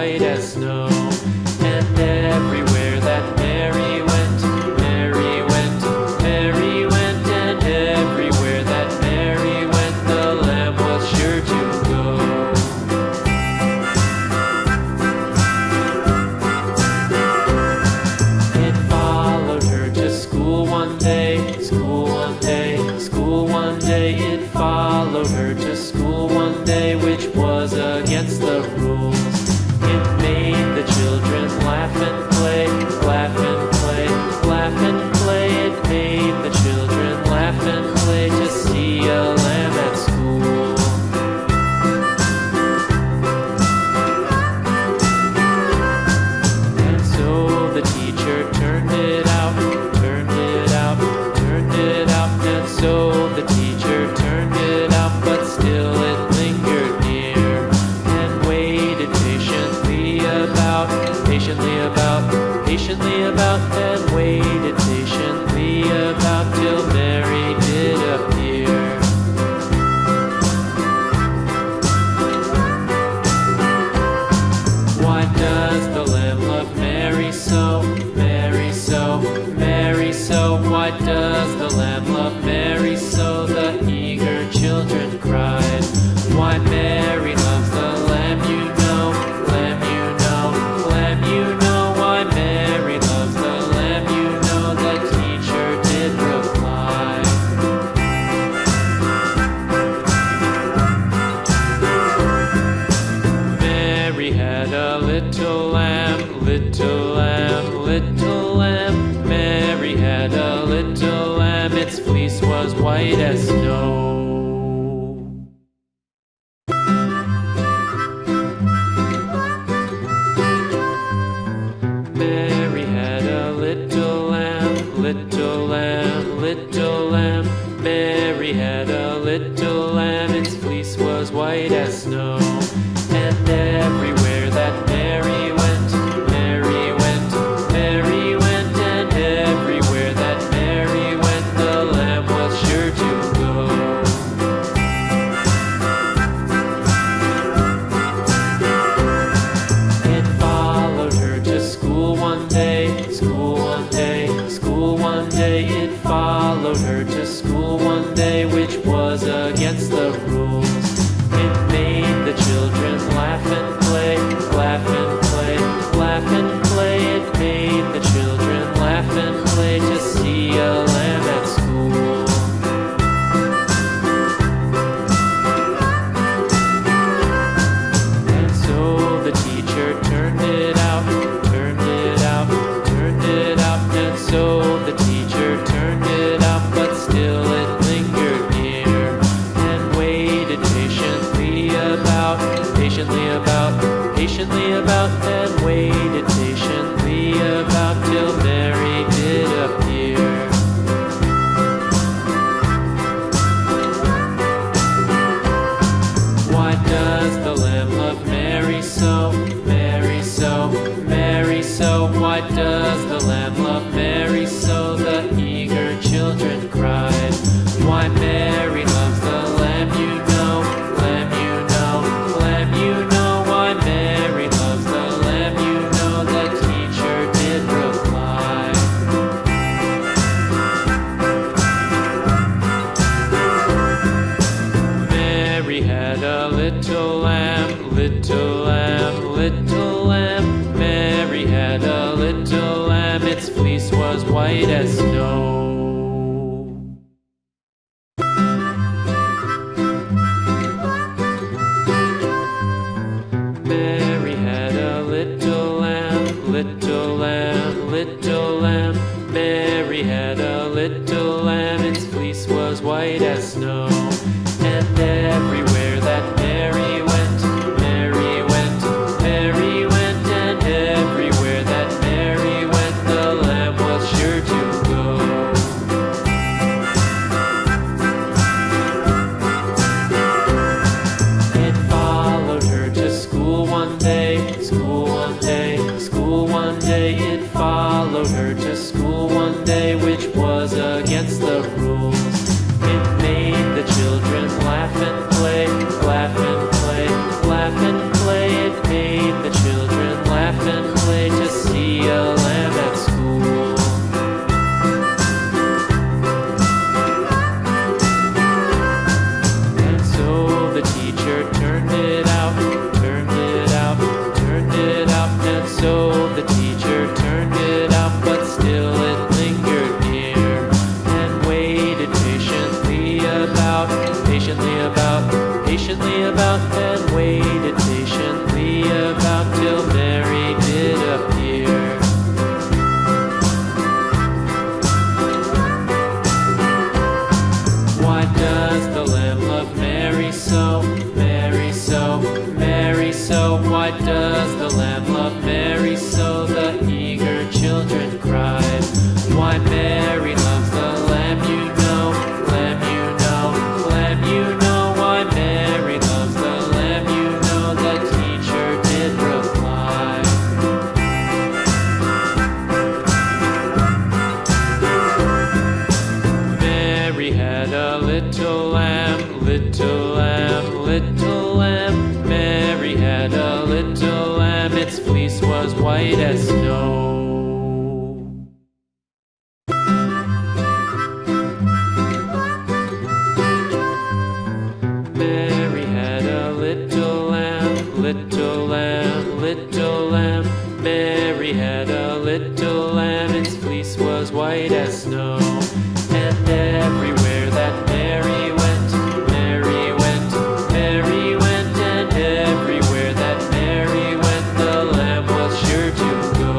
white as snow. And everywhere that Mary went, Mary went, Mary went. And everywhere that Mary went, the lamb was sure to go. It followed her to school one day, school one day, school one day. It followed her to school one day, which was against the rules. It made the children laugh and play, laugh and play, laugh and play. It made the children laugh and play to see a lamb at school. And so the teacher turned it out, turned it out, turned it out. And so the teacher turned it out, but still it lingered near and waited patiently about, and waited patiently about till Mary did appear. Why does the lamb love Mary so, Mary so, Mary so? Why does the lamb love Mary so? The eager children cried. Why Mary loves the lamb, you know, lamb, you know, lamb, you know. Why Mary loves the lamb, you know, the teacher did reply. Mary had a little lamb, little lamb, little lamb. Mary had a little lamb, its fleece was white as snow. Mary had a little lamb, little lamb, little lamb. Mary had a little lamb, its fleece was white as snow. And everywhere that Mary went, Mary went, Mary went. And everywhere that Mary went, the lamb was sure to go. It followed her to school one day, school one day, school one day. It followed her to school one day, which was against the rules. It made the children laugh and play, laugh and play, laugh and play. It made the children laugh and play to see a lamb at school. And so the teacher turned it out, turned it out, turned it out. And so the teacher turned it out, but still it lingered near and waited patiently about, and waited patiently about till Mary did appear. Why does the lamb love Mary so, Mary so, Mary so? Why does the lamb love Mary so? The eager children cried. Why Mary loves the lamb, you know, lamb, you know, lamb, you know. Why Mary loves the lamb, you know, the teacher did reply. Mary had a little lamb, little lamb, little lamb. Mary had a little lamb, its fleece was white as snow. Mary had a little lamb, little lamb, little lamb. Mary had a little lamb, its fleece was white as snow. And everywhere that Mary went, Mary went, Mary went. And everywhere that Mary went, the lamb was sure to go. It followed her to school one day, school one day, school one day. It followed her to school one day, which was against the rules. It made the children laugh and play, laugh and play, laugh and play. It made the children its fleece was white as snow. Mary had a little lamb, little lamb, little lamb. Mary had a little lamb, its fleece was white as snow. And everywhere that Mary went, Mary went, Mary went, and everywhere that Mary went, the lamb was sure to go.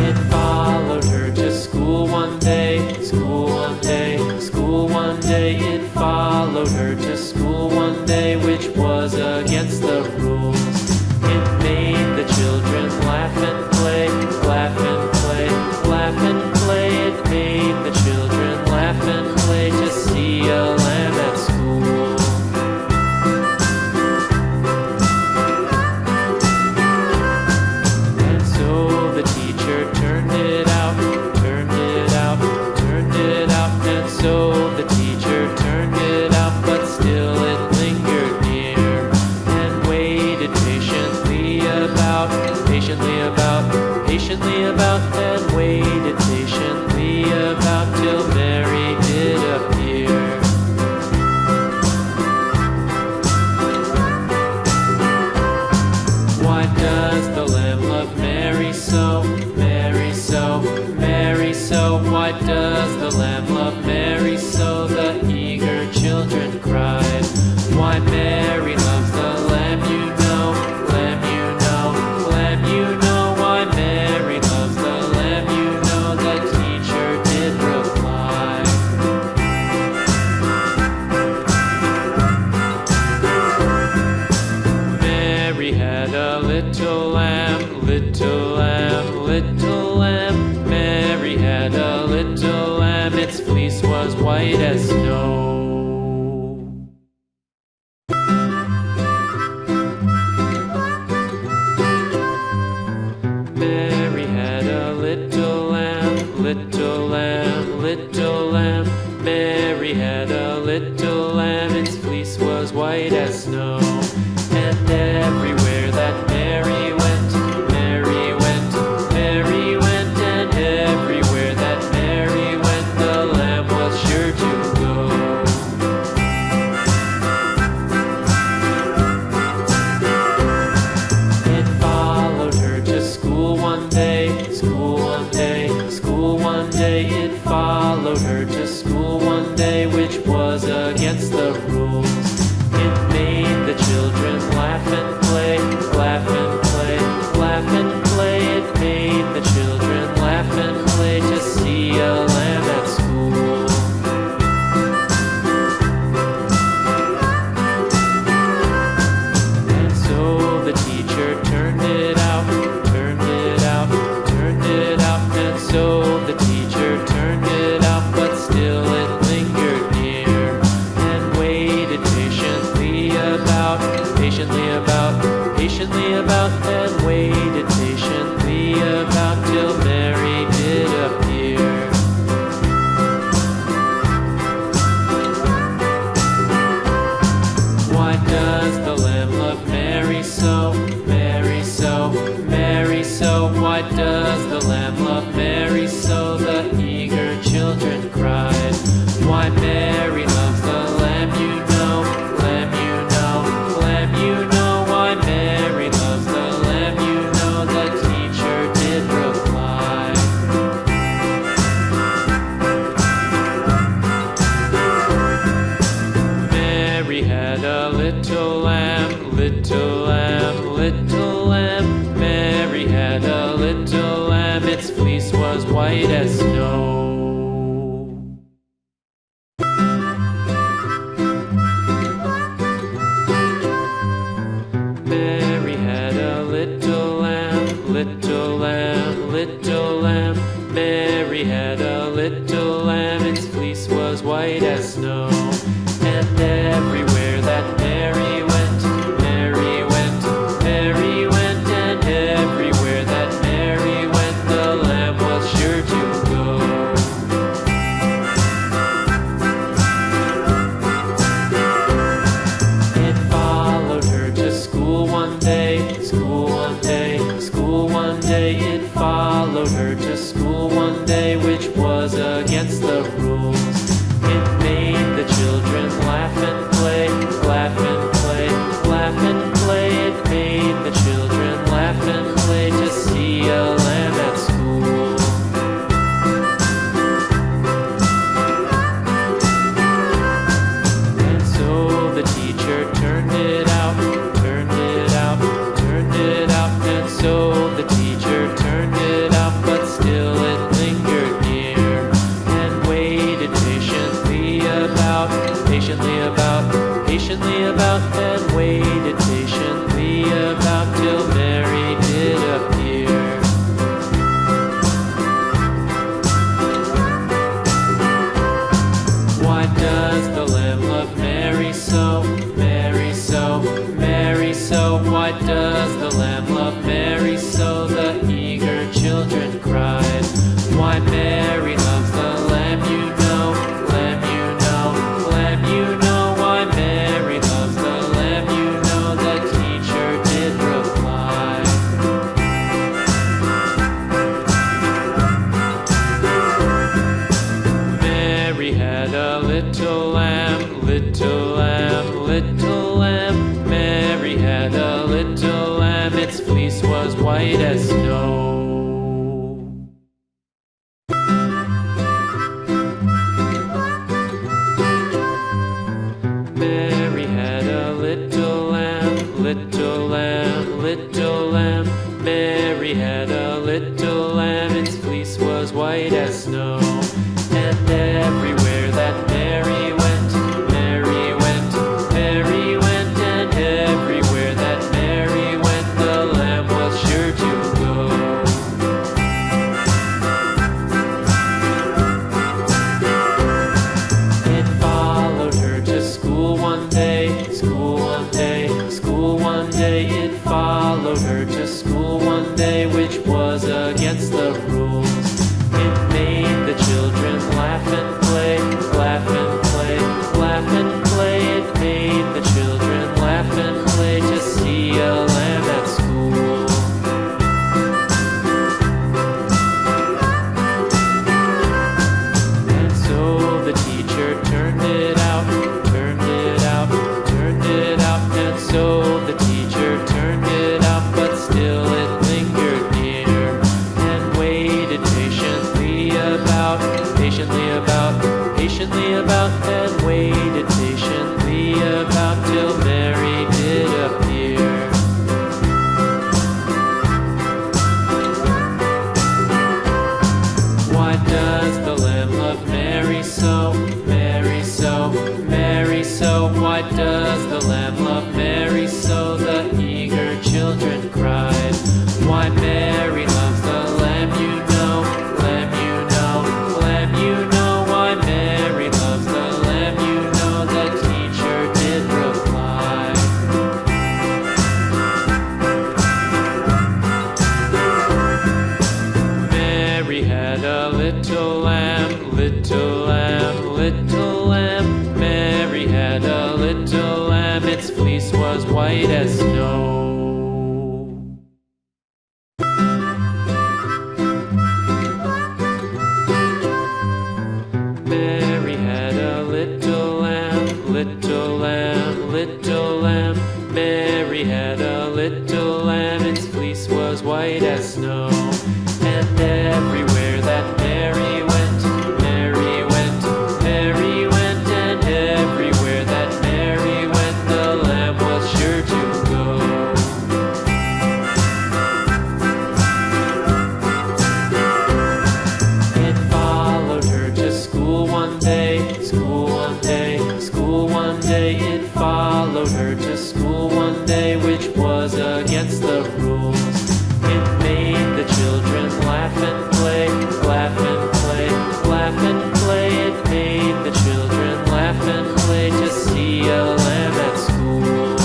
It followed her to school one day, school one day, school one day. It followed her to school one day, which was against the rules. It made the children laugh and play, laugh and play, laugh and play. It made the children laugh and play to see a lamb at school. And so the teacher turned it out, turned it out, turned it out. And so the teacher turned it out, but still it lingered near and waited patiently about, and waited patiently about till Mary did appear. Why does the lamb love Mary so, Mary so, Mary so? Why does the lamb love Mary so? The eager children cried. Why Mary loves the lamb, you know, lamb, you know, lamb, you know. Why Mary loves the lamb, you know, the teacher did reply. Mary had a little lamb, little lamb, little lamb. Mary had a little lamb, its fleece was white as snow. Mary had a little lamb, little lamb, little lamb. Mary had a little lamb, its fleece was white as snow. And everywhere that Mary went, Mary went, Mary went, and everywhere that Mary went, the lamb was sure to go. It followed her to school one day, school one day, school one day. It followed her to school one day, which was against the rules. It made the children laugh and play, laugh and play, laugh and play. It made the children laugh and play to see a lamb at school. And so the teacher turned it out, turned it out, turned it out. And so the teacher turned it out, but still it lingered near and waited patiently about, and waited patiently about till Mary did appear. Why does the lamb love Mary so, Mary so, Mary so? Why does the lamb love Mary so? The eager children cried. Why Mary loves the lamb, you know, lamb, you know, lamb, you know. Why Mary loves the lamb, you know, the teacher did reply. Mary had a little lamb, little lamb, little lamb. Mary had a little lamb, its fleece was white as snow. Mary had a little lamb, little lamb, little lamb. Mary had a little lamb, its fleece was white as snow. And everywhere that Mary went, Mary went, Mary went, and everywhere that Mary went, the lamb was sure to go. patiently about, and waited patiently about till Mary did appear. Why does the Lamb love Mary so, Mary so, Mary so? Why does the Lamb love Mary so? The eager children cried. Why Mary loves the Lamb, you know, Lamb, you know, Lamb, you know. Why Mary loves the Lamb, you know, the teacher did reply. Mary had a little lamb, little lamb, little lamb. Mary had a little lamb, its fleece was white as snow. Mary had a little lamb, little lamb, little lamb. Mary had a little lamb, its fleece was white as snow. And everywhere that Mary went, Mary went, Mary went, and everywhere that Mary went, the lamb was sure to go. It followed her to school one day, school one day, school one day. It followed her to school one day, which was against the rules. It made the children laugh and play, laugh and play, laugh and play. It made the children laugh and play to see a lamb at school. And so the teacher turned it out, turned it out, turned it out. And so the teacher turned it out, but still it lingered near and waited patiently about, patiently about, patiently about, and waited patiently about till Mary did appear. Why does the Lamb love Mary so, Mary so, Mary so? Why does the Lamb love Mary so? The eager children cried. Why Mary loves the Lamb, you know, Lamb, you know, Lamb, you know. Why Mary loves the Lamb, you know, the teacher did reply. Mary had a little lamb, little lamb, little lamb. Mary had a little lamb, its fleece was white as snow. Mary had a little lamb, little lamb, little lamb. Mary had a little lamb, its fleece was white as snow. And everywhere that Mary went, Mary went, Mary went, and everywhere that Mary went, the lamb was sure to go. It followed her to school one day, school one day, school one day. It followed her to school one day, which was against the rules. It made the children laugh and play, laugh and play, laugh and play. It made the children laugh and play to see a lamb at school.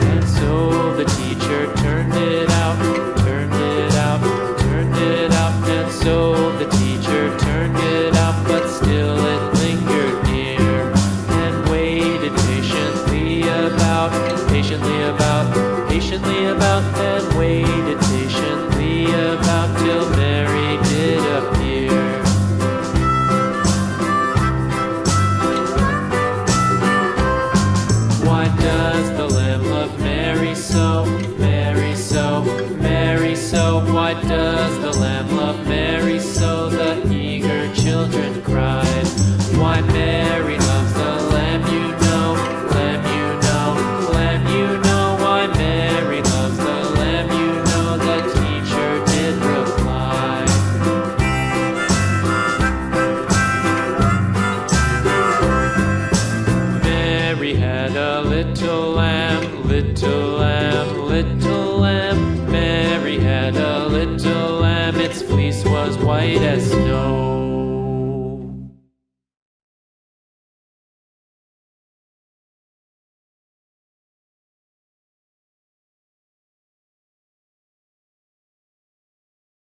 And so the teacher turned it out, turned it out, turned it out. And so the teacher turned it out, but still it lingered near and waited patiently about, patiently about, patiently about, and waited patiently about till Mary did appear. little lamb, little lamb, little lamb. Mary had a little lamb, its fleece was white as snow.